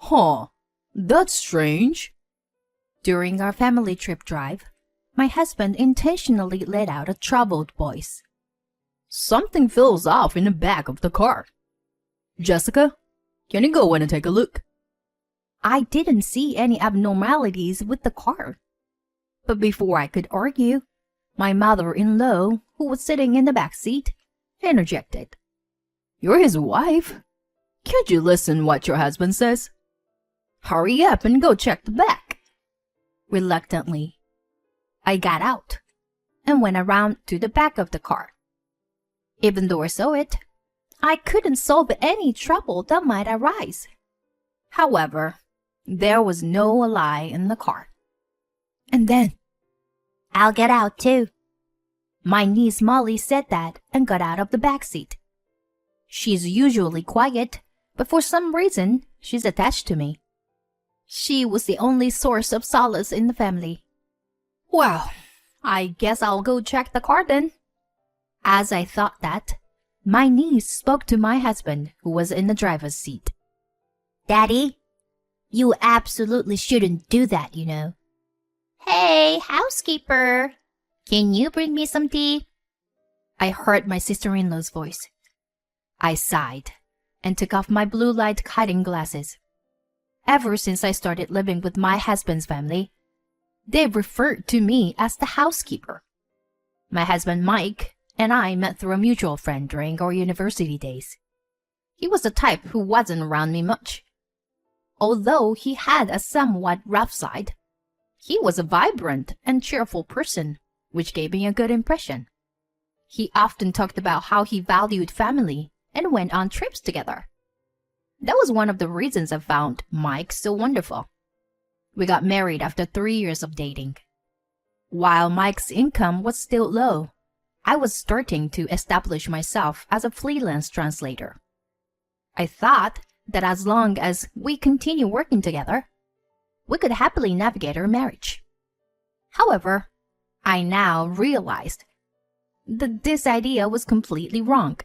Huh, that's strange. During our family trip drive, my husband intentionally let out a troubled voice. Something feels off in the back of the car. Jessica, can you go in and take a look? I didn't see any abnormalities with the car. But before I could argue, my mother-in-law, who was sitting in the back seat, interjected. You're his wife. Can't you listen what your husband says? Hurry up and go check the back. Reluctantly, I got out and went around to the back of the car. Even though I saw it, I couldn't solve any trouble that might arise. However, there was no lie in the car. And then, I'll get out too. My niece Molly said that and got out of the back seat. She's usually quiet, but for some reason, she's attached to me. She was the only source of solace in the family. Well, I guess I'll go check the car then. As I thought that, my niece spoke to my husband, who was in the driver's seat. Daddy, you absolutely shouldn't do that, you know. Hey, housekeeper, can you bring me some tea? I heard my sister-in-law's voice. I sighed and took off my blue light cutting glasses. Ever since I started living with my husband's family, they've referred to me as the housekeeper. My husband Mike and I met through a mutual friend during our university days. He was the type who wasn't around me much. Although he had a somewhat rough side, he was a vibrant and cheerful person, which gave me a good impression. He often talked about how he valued family and went on trips together. That was one of the reasons I found Mike so wonderful. We got married after 3 years of dating. While Mike's income was still low, I was starting to establish myself as a freelance translator. I thought that as long as we continue working together, we could happily navigate our marriage. However, I now realized that this idea was completely wrong.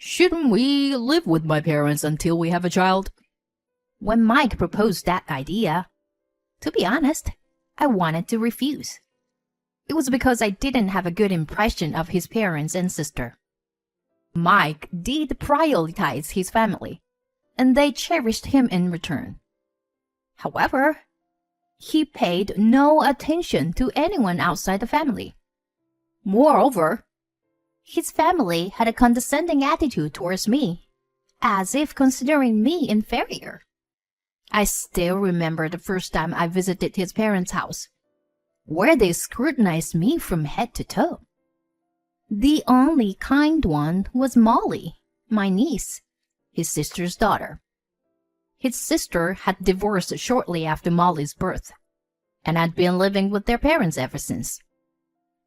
Shouldn't we live with my parents until we have a child? When Mike proposed that idea, to be honest, I wanted to refuse. It was because I didn't have a good impression of his parents and sister. Mike did prioritize his family, and they cherished him in return. However, he paid no attention to anyone outside the family. Moreover, his family had a condescending attitude towards me, as if considering me inferior. I still remember the first time I visited his parents' house, where they scrutinized me from head to toe. The only kind one was Molly, my niece, his sister's daughter. His sister had divorced shortly after Molly's birth, and had been living with their parents ever since.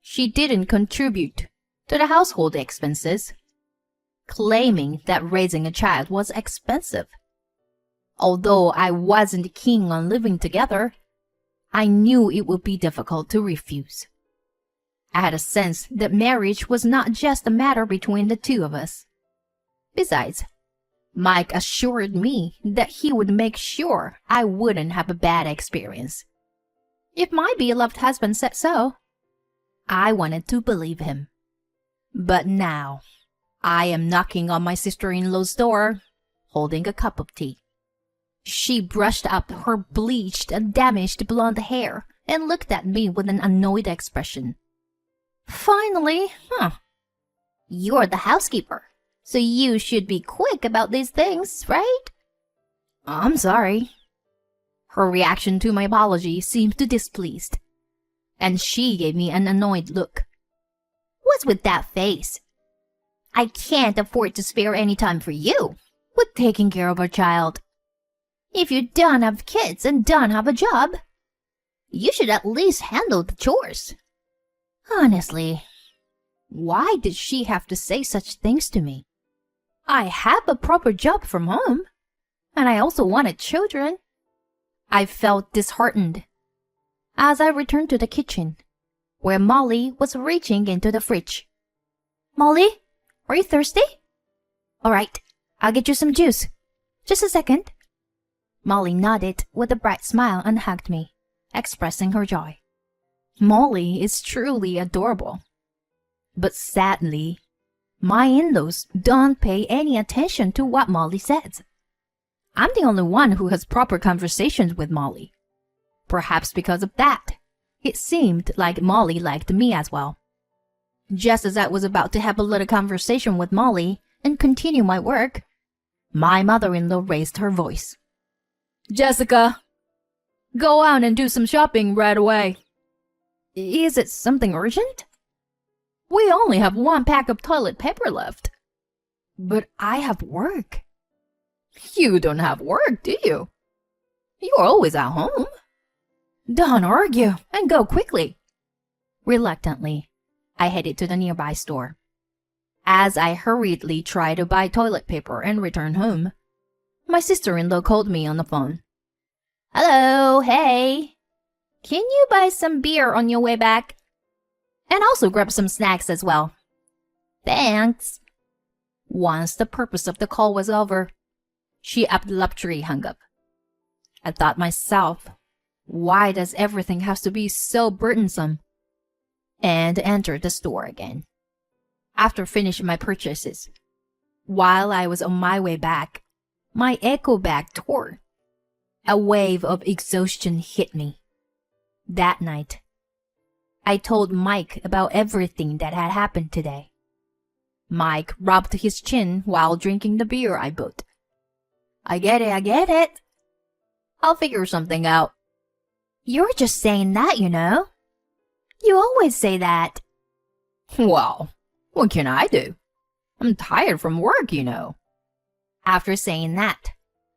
She didn't contribute to the household expenses, claiming that raising a child was expensive. Although I wasn't keen on living together, I knew it would be difficult to refuse. I had a sense that marriage was not just a matter between the two of us. Besides, Mike assured me that he would make sure I wouldn't have a bad experience. If my beloved husband said so, I wanted to believe him. But now, I am knocking on my sister-in-law's door, holding a cup of tea. She brushed up her bleached and damaged blonde hair and looked at me with an annoyed expression. Finally, You're the housekeeper, so you should be quick about these things, right? I'm sorry. Her reaction to my apology seemed displeased, and she gave me an annoyed look. What's with that face? I can't afford to spare any time for you with taking care of our child. If you don't have kids and don't have a job, you should at least handle the chores. Honestly, why did she have to say such things to me? I have a proper job from home, and I also wanted children. I felt disheartened as I returned to the kitchen, where Molly was reaching into the fridge. Molly, are you thirsty? All right, I'll get you some juice. Just a second. Molly nodded with a bright smile and hugged me, expressing her joy. Molly is truly adorable. But sadly, my in-laws don't pay any attention to what Molly says. I'm the only one who has proper conversations with Molly. Perhaps because of that, it seemed like Molly liked me as well. Just as I was about to have a little conversation with Molly and continue my work, my mother-in-law raised her voice. Jessica, go out and do some shopping right away. Is it something urgent? We only have 1 pack of toilet paper left. But I have work. You don't have work, do you? You're always at home. Don't argue and go quickly. Reluctantly, I headed to the nearby store. As I hurriedly tried to buy toilet paper and return home, my sister-in-law called me on the phone. Hello, hey. Can you buy some beer on your way back? And also grab some snacks as well. Thanks. Once the purpose of the call was over, she abruptly hung up. I thought myself, why does everything have to be so burdensome? And entered the store again. After finishing my purchases, while I was on my way back, my echo bag tore. A wave of exhaustion hit me. That night, I told Mike about everything that had happened today. Mike rubbed his chin while drinking the beer I bought. I get it. I'll figure something out. You're just saying that, you know. You always say that. Well, what can I do? I'm tired from work, you know. After saying that,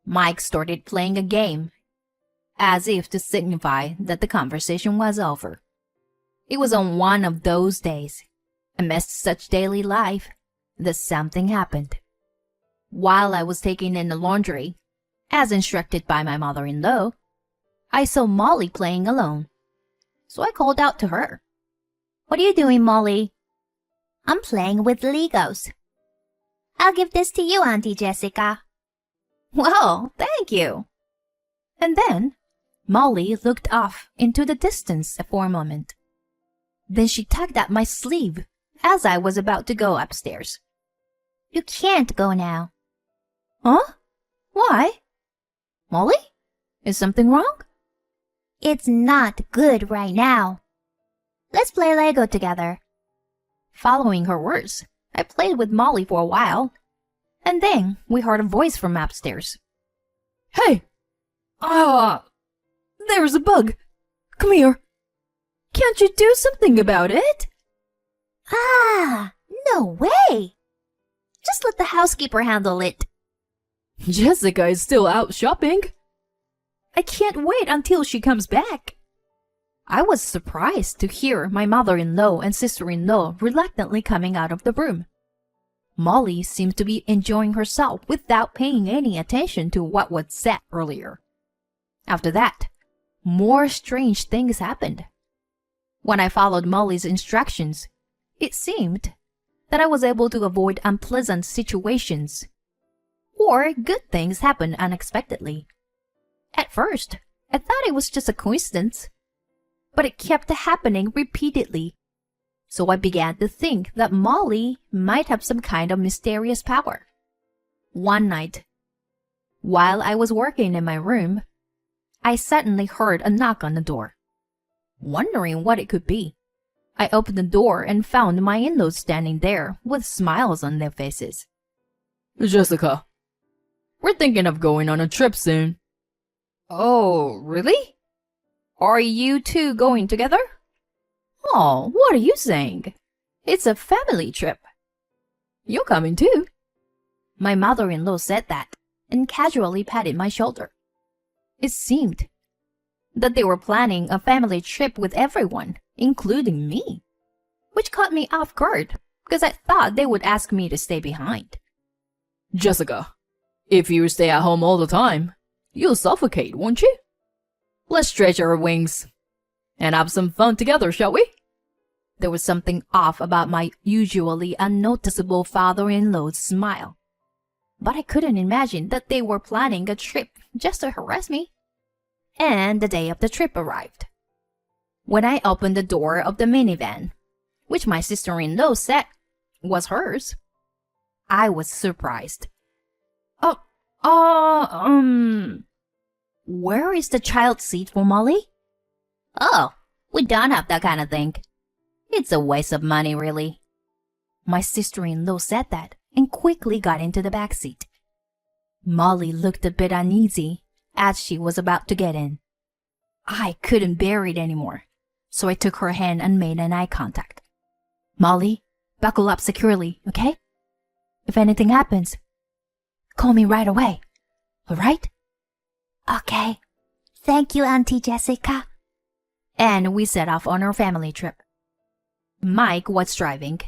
Mike started playing a game, as if to signify that the conversation was over. It was on one of those days, amidst such daily life, that something happened. While I was taking in the laundry, as instructed by my mother-in-law, I saw Molly playing alone. So I called out to her. What are you doing, Molly? I'm playing with Legos. I'll give this to you, Auntie Jessica. Well, thank you. And then Molly looked off into the distance for a moment. Then she tugged at my sleeve as I was about to go upstairs. You can't go now. Huh? Why? Molly? Is something wrong? It's not good right now. Let's play Lego together. Following her words, I played with Molly for a while, and then we heard a voice from upstairs. Hey! There's a bug. Come here. Can't you do something about it? Ah, no way! Just let the housekeeper handle it. Jessica is still out shopping. I can't wait until she comes back. I was surprised to hear my mother-in-law and sister-in-law reluctantly coming out of the room. Molly seemed to be enjoying herself without paying any attention to what was said earlier. After that, more strange things happened. When I followed Molly's instructions, it seemed that I was able to avoid unpleasant situations, or good things happened unexpectedly. At first, I thought it was just a coincidence, but it kept happening repeatedly. So I began to think that Molly might have some kind of mysterious power. One night, while I was working in my room, I suddenly heard a knock on the door. Wondering what it could be, I opened the door and found my in-laws standing there with smiles on their faces. Jessica, we're thinking of going on a trip soon. Oh, really? Are you two going together? Oh, what are you saying? It's a family trip. You're coming too. My mother-in-law said that and casually patted my shoulder. It seemed that they were planning a family trip with everyone, including me, which caught me off guard because I thought they would ask me to stay behind. Jessica, if you stay at home all the time, you'll suffocate, won't you? Let's stretch our wings and have some fun together, shall we? There was something off about my usually unnoticeable father-in-law's smile. but I couldn't imagine that they were planning a trip just to harass me. And the day of the trip arrived. When I opened the door of the minivan, which my sister-in-law said was hers, I was surprised. Where is the child seat for Molly? Oh, we don't have that kind of thing. It's a waste of money, really. My sister-in-law said that and quickly got into the back seat. Molly looked a bit uneasy as she was about to get in. I couldn't bear it anymore, so I took her hand and made an eye contact. Molly, buckle up securely, okay? If anything happens, call me right away, all right? Okay. Thank you, Auntie Jessica. And we set off on our family trip. Mike was driving.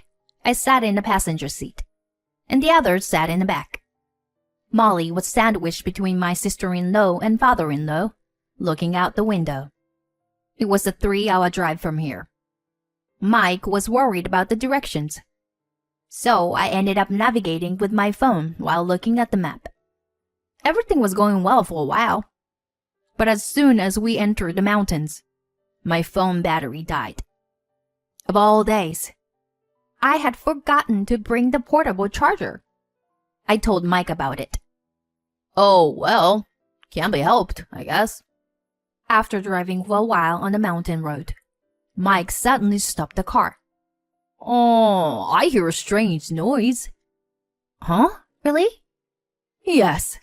I sat in the passenger seat, and the others sat in the back. Molly was sandwiched between my sister-in-law and father-in-law, looking out the window. It was a 3-hour drive from here. Mike was worried about the directions, so I ended up navigating with my phone while looking at the map. Everything was going well for a while, but as soon as we entered the mountains, my phone battery died. Of all days, I had forgotten to bring the portable charger. I told Mike about it. Oh, well, can't be helped, I guess. After driving for a while on the mountain road, Mike suddenly stopped the car. Oh, I hear a strange noise. Huh? Really? Yes,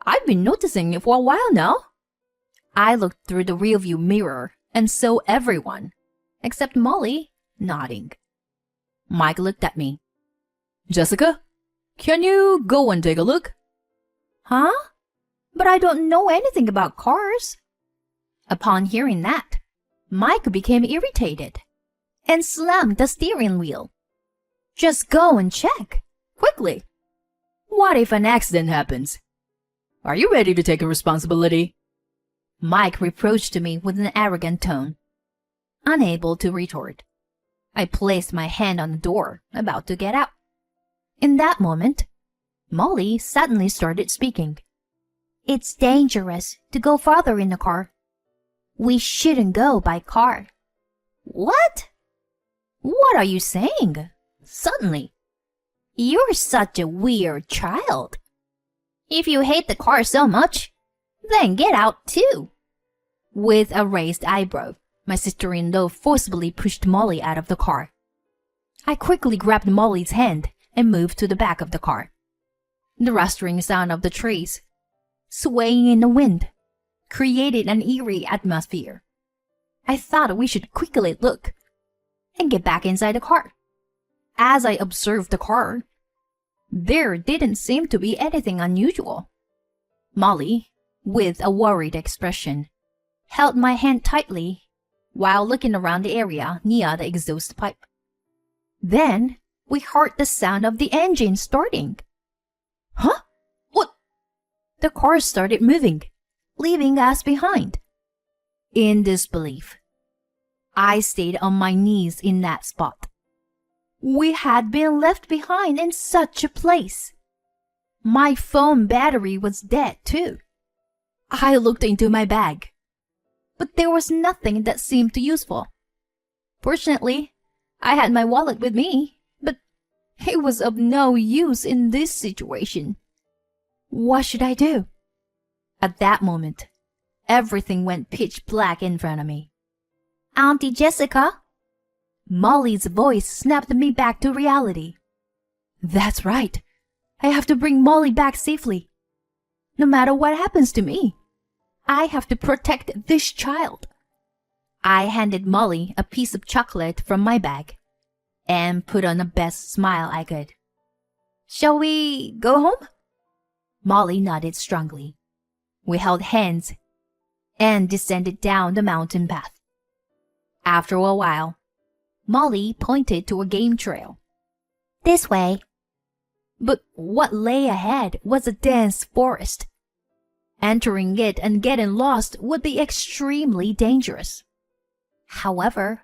I've been noticing it for a while now. I looked through the rearview mirror and saw everyone, except Molly, nodding. Mike looked at me. Jessica, can you go and take a look? Huh? But I don't know anything about cars. Upon hearing that, Mike became irritated and slammed the steering wheel. Just go and check, quickly. What if an accident happens? Are you ready to take responsibility? Mike reproached me with an arrogant tone. Unable to retort, I placed my hand on the door, about to get out. In that moment, Molly suddenly started speaking. It's dangerous to go farther in the car. We shouldn't go by car. What? What are you saying? Suddenly. You're such a weird child. If you hate the car so much, then get out too. With a raised eyebrow, my sister-in-law forcibly pushed Molly out of the car. I quickly grabbed Molly's hand and moved to the back of the car. The rustling sound of the trees, swaying in the wind, created an eerie atmosphere. I thought we should quickly look and get back inside the car. As I observed the car, there didn't seem to be anything unusual. Molly, with a worried expression, held my hand tightly while looking around the area near the exhaust pipe. Then we heard the sound of the engine starting. Huh? What? The car started moving, leaving us behind. In disbelief, I stayed on my knees in that spot. We had been left behind in such a place. My phone battery was dead too. I looked into my bag, but there was nothing that seemed useful. Fortunately, I had my wallet with me, but it was of no use in this situation. What should I do? At that moment, everything went pitch black in front of me. Auntie Jessica? Molly's voice snapped me back to reality. That's right. I have to bring Molly back safely. No matter what happens to me, I have to protect this child. I handed Molly a piece of chocolate from my bag and put on the best smile I could. Shall we go home? Molly nodded strongly. We held hands and descended down the mountain path. After a while, Molly pointed to a game trail. This way. But what lay ahead was a dense forest. Entering it and getting lost would be extremely dangerous. However,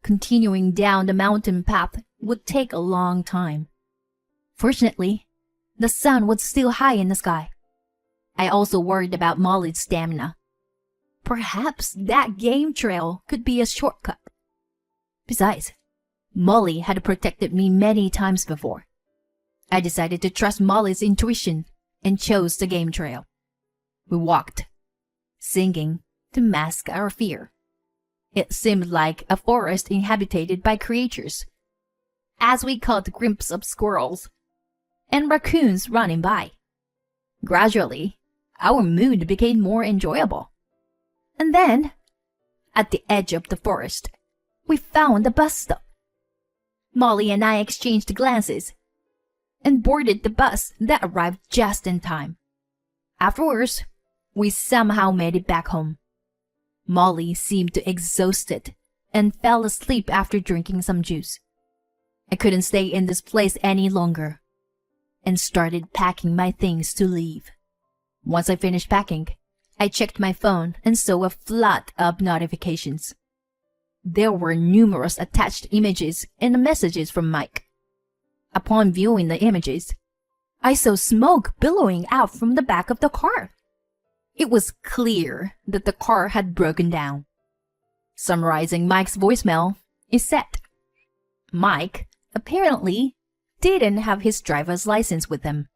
continuing down the mountain path would take a long time. Fortunately, The sun was still high in the sky. I also worried about Molly's stamina. Perhaps that game trail could be a shortcut. Besides, Molly had protected me many times before. I decided to trust Molly's intuition and chose the game trail. We walked, singing to mask our fear. It seemed like a forest inhabited by creatures, as we caught a glimpse of squirrels and raccoons running by. Gradually, our mood became more enjoyable. And then, at the edge of the forest, we found a bus stop. Molly and I exchanged glances and boarded the bus that arrived just in time. Afterwards, we somehow made it back home. Molly seemed exhausted and fell asleep after drinking some juice. I couldn't stay in this place any longer and started packing my things to leave. Once I finished packing, I checked my phone and saw a flood of notifications. There were numerous attached images and messages from Mike. Upon viewing the images, I saw smoke billowing out from the back of the car. It was clear that the car had broken down. Summarizing Mike's voicemail, it said, Mike apparently didn't have his driver's license with him.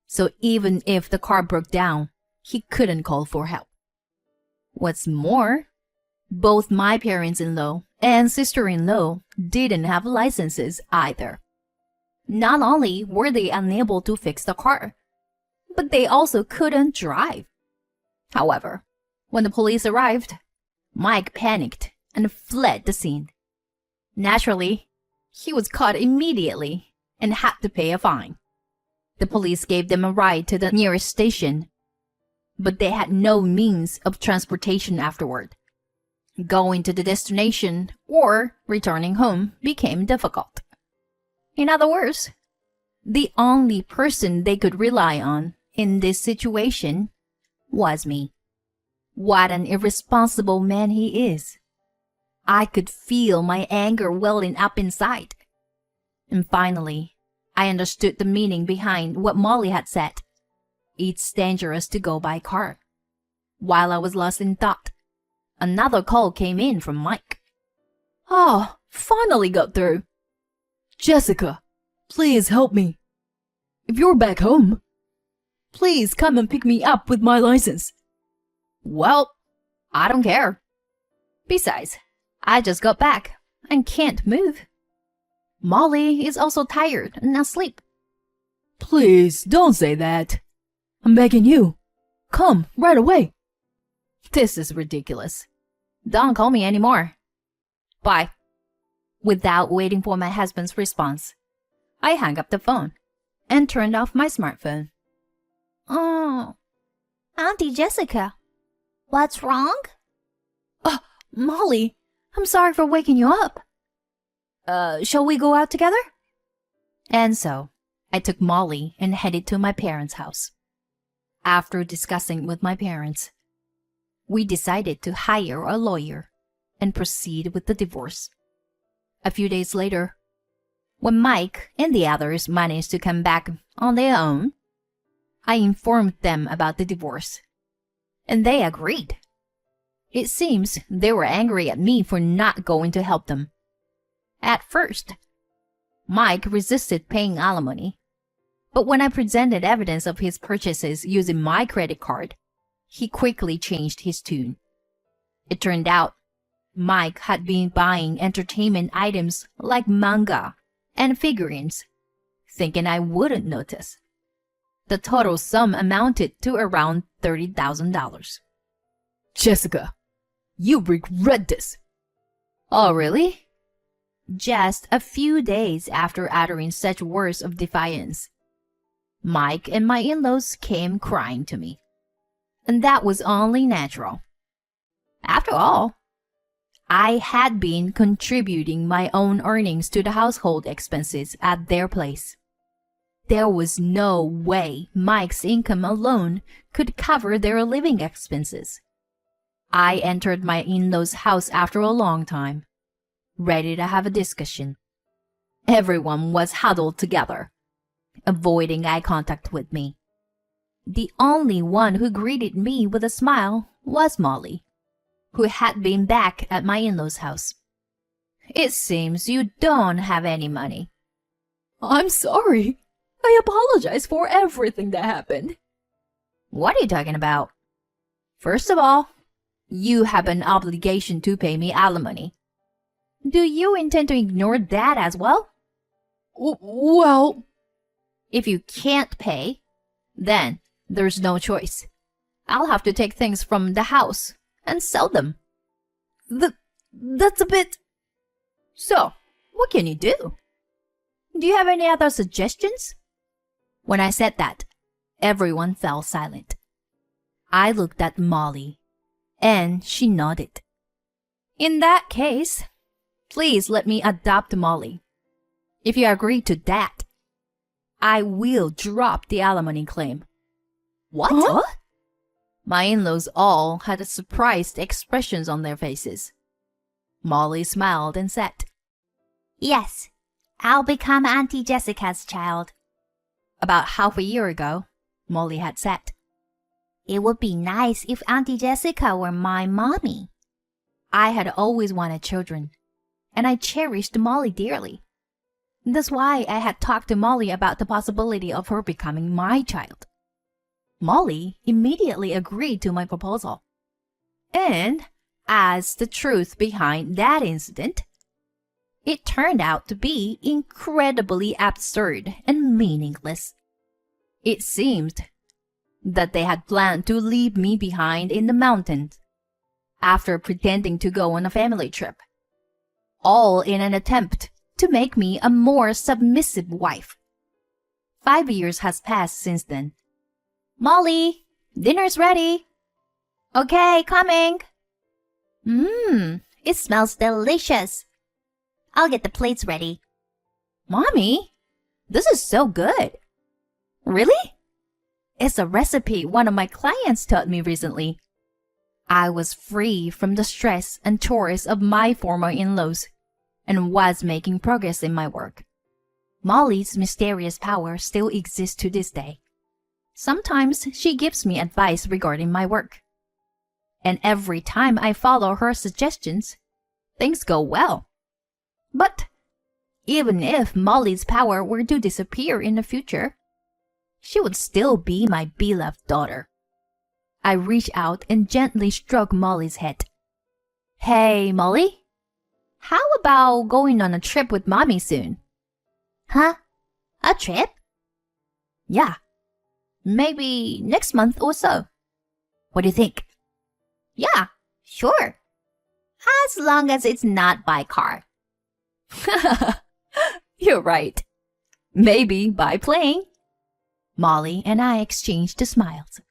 So even if the car broke down, he couldn't call for help. What's more, both my parents-in-law and sister-in-law didn't have licenses either. Not only were they unable to fix the car, but they also couldn't drive. However, when the police arrived, Mike panicked and fled the scene. Naturally, he was caught immediately and had to pay a fine. The police gave them a ride to the nearest station, but they had no means of transportation afterward. Going to the destination or returning home became difficult. In other words, the only person they could rely on in this situation was me. What an irresponsible man he is. I could feel my anger welling up inside. And finally, I understood the meaning behind what Molly had said. It's dangerous to go by car. While I was lost in thought, another call came in from Mike. Oh, finally got through. Jessica, please help me. If you're back home, please come and pick me up with my license. Well, I don't care. Besides, I just got back and can't move. Molly is also tired and asleep. Please don't say that. I'm begging you. Come right away. This is ridiculous. Don't call me anymore. Bye. Without waiting for my husband's response, I hung up the phone and turned off my smartphone. Oh, Auntie Jessica, what's wrong? Oh, Molly, I'm sorry for waking you up. Shall we go out together? And so, I took Molly and headed to my parents' house. After discussing with my parents, we decided to hire a lawyer and proceed with the divorce. A few days later, when Mike and the others managed to come back on their own, I informed them about the divorce, and they agreed. It seems they were angry at me for not going to help them. At first, Mike resisted paying alimony, but when I presented evidence of his purchases using my credit card, he quickly changed his tune. It turned out Mike had been buying entertainment items like manga and figurines, thinking I wouldn't notice. The total sum amounted to around $30,000. Jessica, you regret this. Oh, really? Just a few days after uttering such words of defiance, Mike and my in-laws came crying to me. And that was only natural. After all, I had been contributing my own earnings to the household expenses at their place. There was no way Mike's income alone could cover their living expenses. I entered my in-laws' house after a long time, ready to have a discussion. Everyone was huddled together, avoiding eye contact with me. The only one who greeted me with a smile was Molly, who had been back at my in-laws' house. "It seems you don't have any money." I'm sorry. I apologize for everything that happened. "What are you talking about? First of all, you have an obligation to pay me alimony. Do you intend to ignore that as well? Well, If you can't pay, then there's no choice. I'll have to take things from the house and sell them." that's a bit... So, what can you do? Do you have any other suggestions? When I said that, everyone fell silent. I looked at Molly, and she nodded. "In that case, please let me adopt Molly. If you agree to that, I will drop the alimony claim." What? Huh? My in-laws all had surprised expressions on their faces. Molly smiled and said, "Yes, I'll become Auntie Jessica's child." About half a year ago, Molly had said, "It would be nice if Auntie Jessica were my mommy." I had always wanted children, and I cherished Molly dearly. That's why I had talked to Molly about the possibility of her becoming my child. Molly immediately agreed to my proposal. And as the truth behind that incident, it turned out to be incredibly absurd and meaningless. It seemed that they had planned to leave me behind in the mountains after pretending to go on a family trip, all in an attempt to make me a more submissive wife. 5 years has passed since then. "Molly, dinner's ready." "Okay, coming." It smells delicious. I'll get the plates ready." "Mommy, this is so good." "Really?" "It's a recipe one of my clients taught me recently." I was free from the stress and chores of my former in-laws and was making progress in my work. Molly's mysterious power still exists to this day. Sometimes she gives me advice regarding my work. And every time I follow her suggestions, things go well. But even if Molly's power were to disappear in the future, she would still be my beloved daughter. I reach out and gently stroke Molly's head. "Hey, Molly, how about going on a trip with Mommy soon?" "Huh? A trip?" "Yeah. Maybe next month or so. What do you think?" "Yeah, sure. As long as it's not by car." You're right. Maybe by plane. Molly and I exchanged smiles.